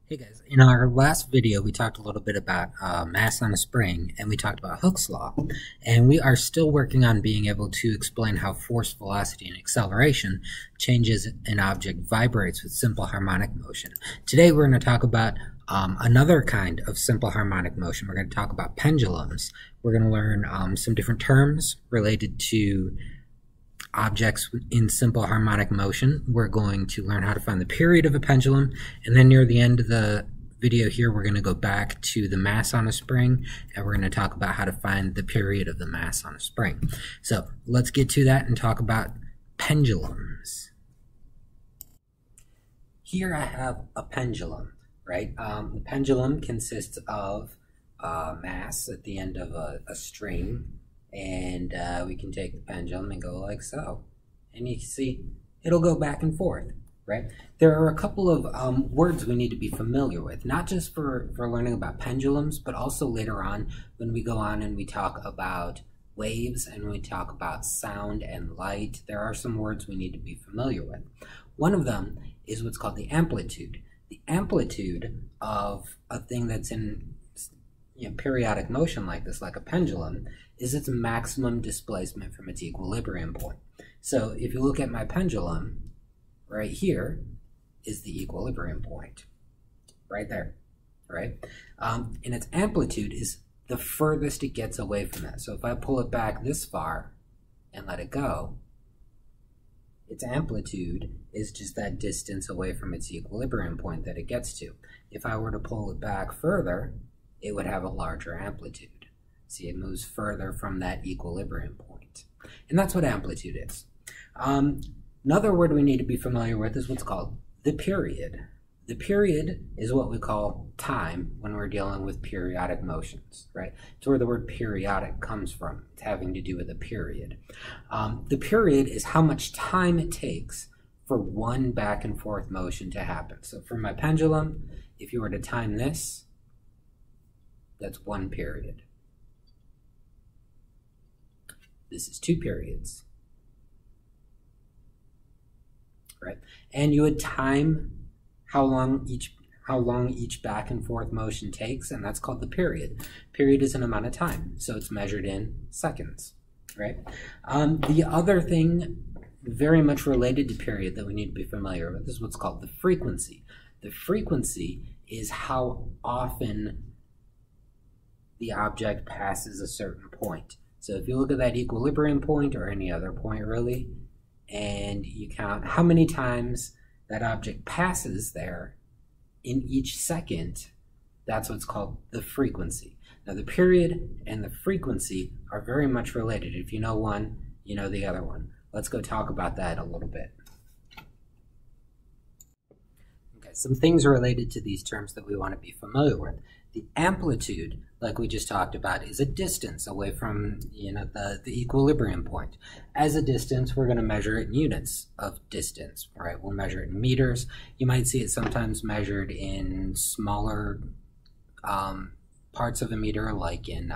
Hey guys, in our last video we talked a little bit about mass on a spring, and we talked about Hooke's law, and we are still working on being able to explain how force, velocity, and acceleration changes an object vibrates with simple harmonic motion. Today we're going to talk about another kind of simple harmonic motion. We're going to talk about pendulums. We're going to learn some different terms related to objects in simple harmonic motion. We're going to learn how to find the period of a pendulum, and then near the end of the video here we're going to go back to the mass on a spring, and we're going to talk about how to find the period of the mass on a spring. So let's get to that and talk about pendulums. Here I have a pendulum, right? The pendulum consists of mass at the end of a string, and we can take the pendulum and go like so, and you can see it'll go back and forth, right? There are a couple of words we need to be familiar with, not just for learning about pendulums, but also later on when we go on and we talk about waves and we talk about sound and light. There are some words we need to be familiar with. One of them is what's called the amplitude. The amplitude of a thing that's in periodic motion like this, like a pendulum, is its maximum displacement from its equilibrium point. So if you look at my pendulum, right here is the equilibrium point, right there, right? And its amplitude is the furthest it gets away from that. So if I pull it back this far and let it go, its amplitude is just that distance away from its equilibrium point that it gets to. If I were to pull it back further, it would have a larger amplitude. See, it moves further from that equilibrium point. And that's what amplitude is. Another word we need to be familiar with is what's called the period. The period is what we call time when we're dealing with periodic motions, right? It's where the word periodic comes from. It's having to do with a period. The period is how much time it takes for one back and forth motion to happen. So for my pendulum, if you were to time this, that's one period. This is 2 periods, right? And you would time how long each back and forth motion takes, and that's called the period. Period is an amount of time, so it's measured in seconds, right? The other thing very much related to period that we need to be familiar with is what's called the frequency. The frequency is how often the object passes a certain point. So if you look at that equilibrium point, or any other point really, and you count how many times that object passes there in each second, that's what's called the frequency. Now the period and the frequency are very much related. If you know one, you know the other one. Let's go talk about that a little bit. Okay, some things related to these terms that we want to be familiar with. The amplitude, like we just talked about, is a distance away from the equilibrium point. As a distance, we're going to measure it in units of distance, right? We'll measure it in meters. You might see it sometimes measured in smaller parts of a meter, like in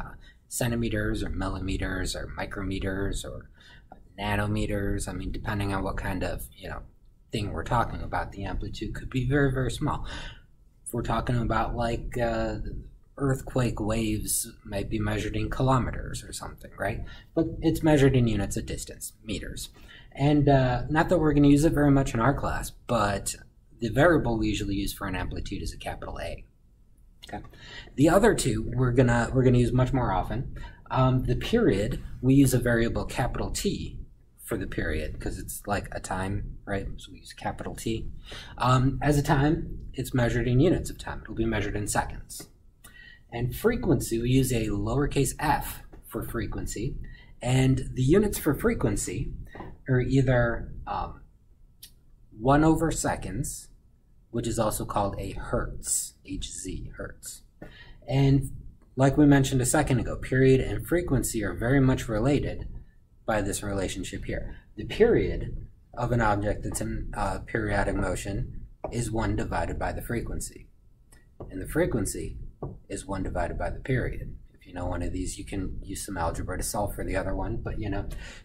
centimeters or millimeters or micrometers or nanometers. I mean, depending on what kind of thing we're talking about, the amplitude could be very, very small. If we're talking about like earthquake waves, might be measured in kilometers or something, right? But it's measured in units of distance, meters. And not that we're going to use it very much in our class, but the variable we usually use for an amplitude is a capital A. Okay. The other two we're gonna use much more often. The period, we use a variable capital T for the period because it's like a time, right? So we use capital T. As a time, it's measured in units of time. It'll be measured in seconds. And frequency, we use a lowercase f for frequency. And the units for frequency are either 1 over seconds, which is also called a hertz, Hz, hertz. And like we mentioned a second ago, period and frequency are very much related by this relationship here. The period of an object that's in periodic motion is 1 divided by the frequency. And the frequency is 1 divided by the period. If you know one of these, you can use some algebra to solve for the other one, but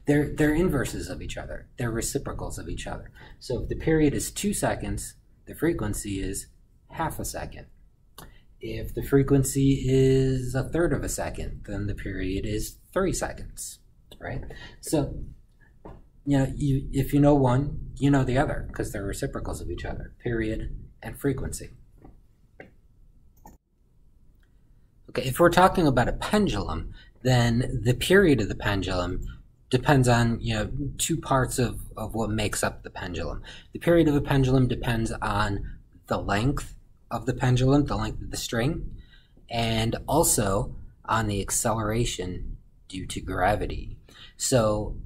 they're inverses of each other. They're reciprocals of each other. So if the period is 2 seconds, the frequency is half a second. If the frequency is a third of a second, then the period is 3 seconds, right? So, if you know one, you know the other, because they're reciprocals of each other, period and frequency. Okay, if we're talking about a pendulum, then the period of the pendulum depends on, two parts of what makes up the pendulum. The period of a pendulum depends on the length of the pendulum, the length of the string, and also on the acceleration due to gravity. So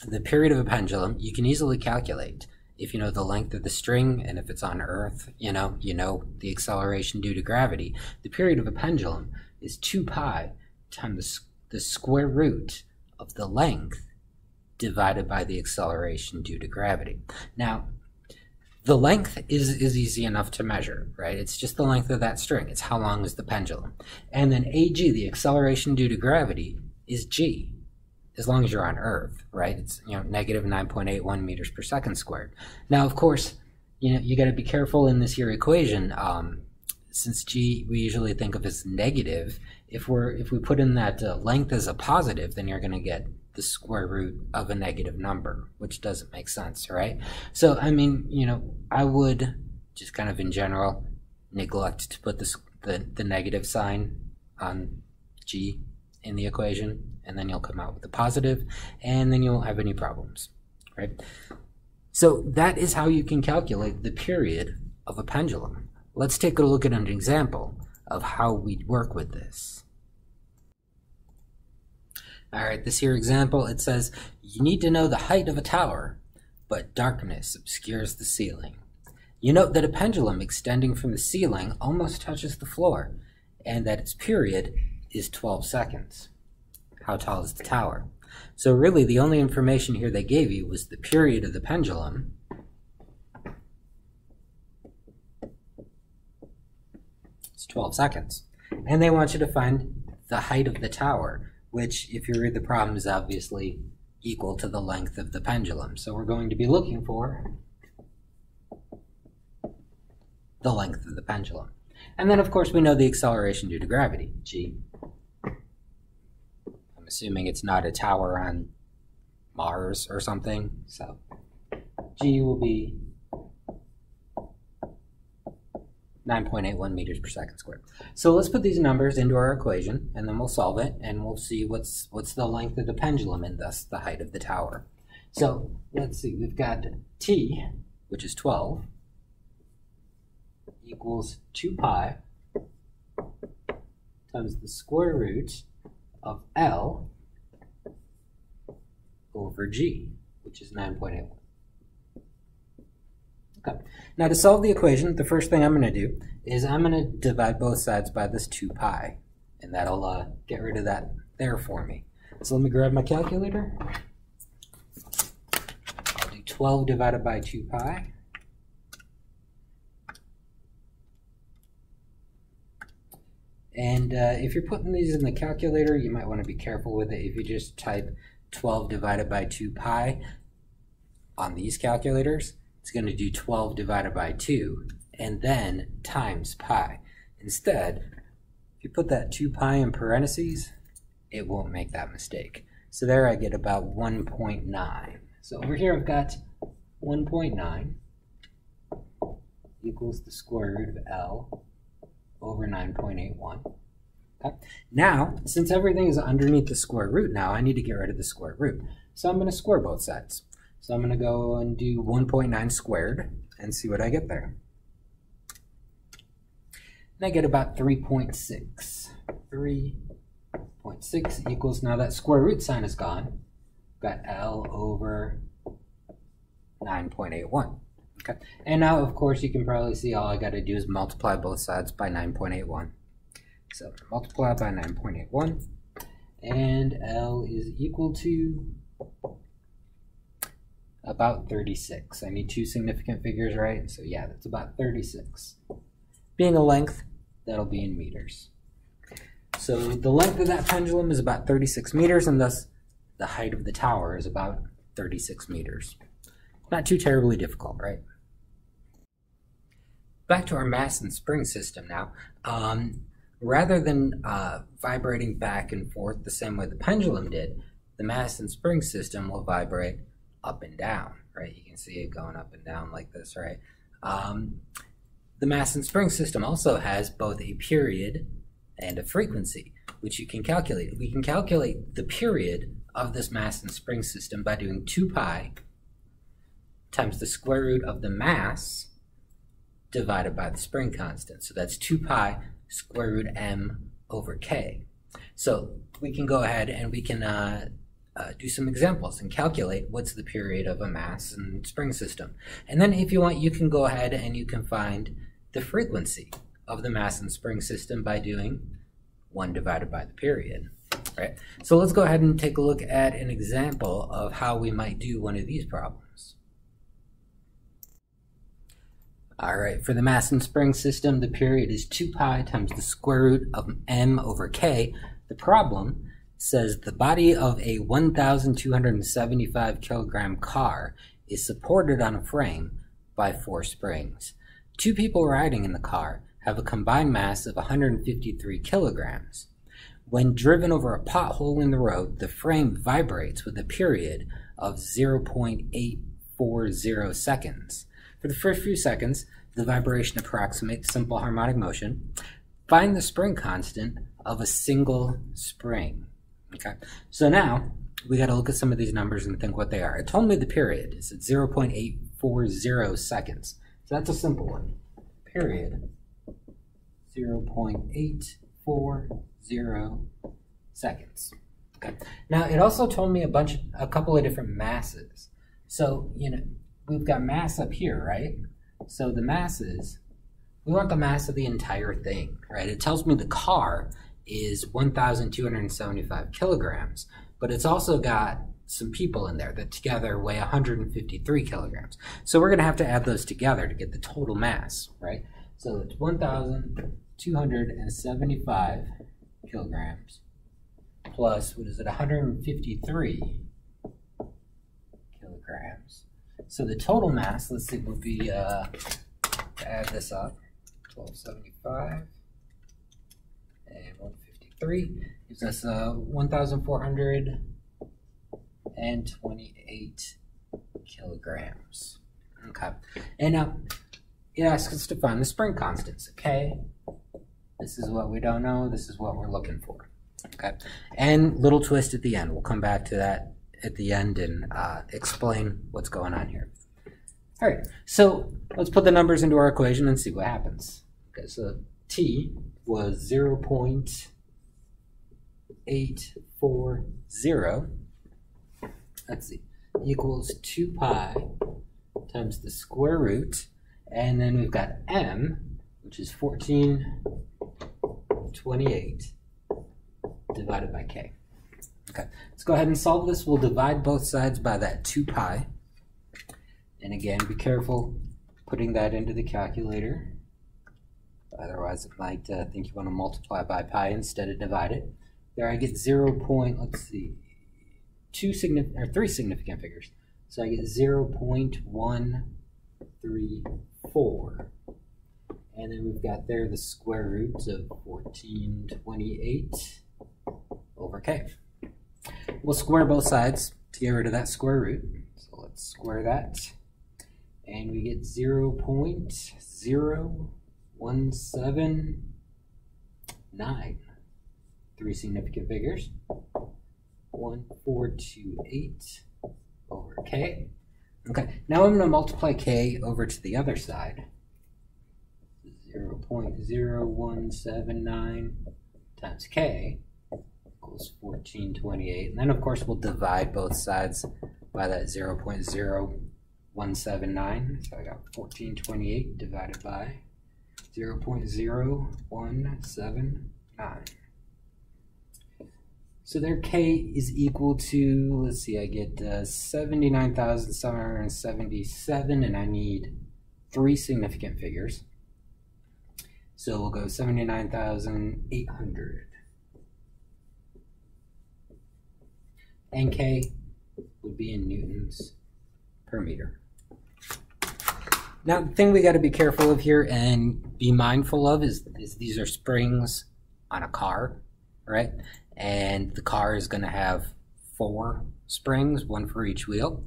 the period of a pendulum you can easily calculate if you know the length of the string, and if it's on Earth, you know the acceleration due to gravity. The period of a pendulum is 2 pi times the square root of the length divided by the acceleration due to gravity. Now, the length is easy enough to measure, right? It's just the length of that string. It's how long is the pendulum. And then AG, the acceleration due to gravity, is G, as long as you're on Earth, right? It's, negative 9.81 meters per second squared. Now, of course, you got to be careful in this here equation. Since G we usually think of as negative, if we put in that length as a positive, then you're going to get the square root of a negative number, which doesn't make sense, right? So, I mean, I would just kind of in general neglect to put the negative sign on G in the equation, and then you'll come out with a positive, and then you won't have any problems, right? So that is how you can calculate the period of a pendulum. Let's take a look at an example of how we work with this. All right, this here example, it says, you need to know the height of a tower, but darkness obscures the ceiling. You note that a pendulum extending from the ceiling almost touches the floor, and that its period is 12 seconds. How tall is the tower? So really, the only information here they gave you was the period of the pendulum, it's 12 seconds. And they want you to find the height of the tower, which, if you read the problem, is obviously equal to the length of the pendulum. So we're going to be looking for the length of the pendulum. And then, of course, we know the acceleration due to gravity, G. I'm assuming it's not a tower on Mars or something, so G will be 9.81 meters per second squared. So let's put these numbers into our equation, and then we'll solve it, and we'll see what's the length of the pendulum and thus the height of the tower. So let's see, we've got T, which is 12, equals 2 pi times the square root of L over G, which is 9.81. Okay. Now to solve the equation, the first thing I'm going to do is I'm going to divide both sides by this 2 pi, and that'll get rid of that there for me. So let me grab my calculator. I'll do 12 divided by 2 pi. And if you're putting these in the calculator, you might want to be careful with it. If you just type 12 divided by 2 pi on these calculators, it's going to do 12 divided by 2 and then times pi. Instead, if you put that 2 pi in parentheses, it won't make that mistake. So there I get about 1.9. So over here I've got 1.9 equals the square root of L over 9.81. Okay. Now, since everything is underneath the square root now, I need to get rid of the square root. So I'm going to square both sides. So I'm going to go and do 1.9 squared and see what I get there. And I get about 3.6. 3.6 equals, now that square root sign is gone, got L over 9.81. Okay. And now, of course, you can probably see all I got to do is multiply both sides by 9.81. So multiply by 9.81, and L is equal to about 36. I need two significant figures, right? So yeah, that's about 36. Being a length, that'll be in meters. So the length of that pendulum is about 36 meters, and thus the height of the tower is about 36 meters. Not too terribly difficult, right? back to our mass and spring system now. Rather than vibrating back and forth the same way the pendulum did, the mass and spring system will vibrate up and down, right? You can see it going up and down like this, right? The mass and spring system also has both a period and a frequency, which you can calculate. We can calculate the period of this mass and spring system by doing 2 pi times the square root of the mass divided by the spring constant. So that's 2 pi square root m over k. So we can go ahead and we can do some examples and calculate what's the period of a mass and spring system. And then if you want, you can go ahead and you can find the frequency of the mass and spring system by doing 1 divided by the period. Right? So let's go ahead and take a look at an example of how we might do one of these problems. All right, for the mass and spring system, the period is 2 pi times the square root of m over k. The problem says the body of a 1,275 kilogram car is supported on a frame by 4 springs. 2 people riding in the car have a combined mass of 153 kilograms. When driven over a pothole in the road, the frame vibrates with a period of 0.840 seconds. For the first few seconds, the vibration approximates simple harmonic motion. Find the spring constant of a single spring. Okay, so now we got to look at some of these numbers and think what they are. It told me the period is at 0.840 seconds. So that's a simple one. Period 0.840 seconds. Okay. Now it also told me a couple of different masses. So we've got mass up here, right? So the masses, we want the mass of the entire thing, right? It tells me the car is 1,275 kilograms, but it's also got some people in there that together weigh 153 kilograms. So we're going to have to add those together to get the total mass, right? So it's 1,275 kilograms plus, 153 kilograms. So the total mass, let's see, would be, to add this up, 1,275 and 153 gives us 1,428 kilograms. Okay, and now it asks us to find the spring constants. Okay, this is what we don't know. This is what we're looking for. Okay, and little twist at the end. We'll come back to that at the end and explain what's going on here. All right, so let's put the numbers into our equation and see what happens. Okay, so T was 0.840, let's see, equals 2 pi times the square root, and then we've got m, which is 1428 divided by k. Okay, let's go ahead and solve this. We'll divide both sides by that 2 pi. And again, be careful putting that into the calculator. Otherwise, it might think you want to multiply by pi instead of divide it. There I get 3 significant figures. So I get 0.134. And then we've got there the square root of 1428 over k. We'll square both sides to get rid of that square root. So let's square that. And we get 0.0179. 3 significant figures. 1428 over k. Okay, now I'm going to multiply k over to the other side. 0.0179 times k equals 1428. And then, of course, we'll divide both sides by that 0.0179. So I got 1428 divided by 0.0179. So there k is equal to, let's see, I get 79,777, and I need 3 significant figures. So we'll go 79,800. And k would be in newtons per meter. Now, the thing we got to be careful of here and be mindful of is these are springs on a car, right? And the car is going to have 4 springs, 1 for each wheel.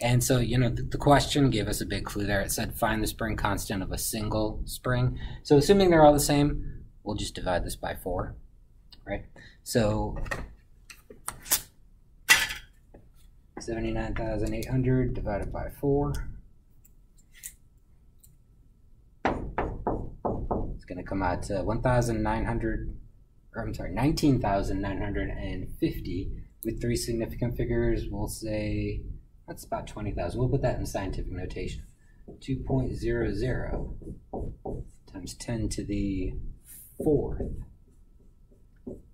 And so, you know, the question gave us a big clue there. It said find the spring constant of a single spring. So assuming they're all the same, we'll just divide this by 4, right? So 79,800 divided by 4. It's going to come out to 19,950 with 3 significant figures. We'll say that's about 20,000. We'll put that in scientific notation. 2.00 times 10 to the 4th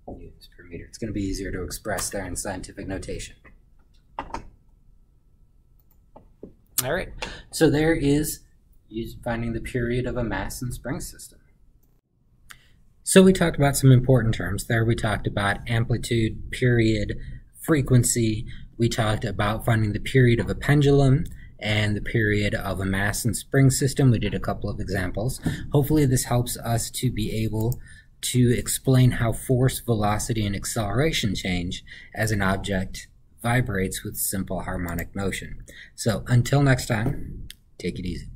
newtons per meter. It's going to be easier to express there in scientific notation. All right, so there is finding the period of a mass and spring system. So we talked about some important terms there. We talked about amplitude, period, frequency. We talked about finding the period of a pendulum and the period of a mass and spring system. We did a couple of examples. Hopefully this helps us to be able to explain how force, velocity, and acceleration change as an object vibrates with simple harmonic motion. So until next time, take it easy.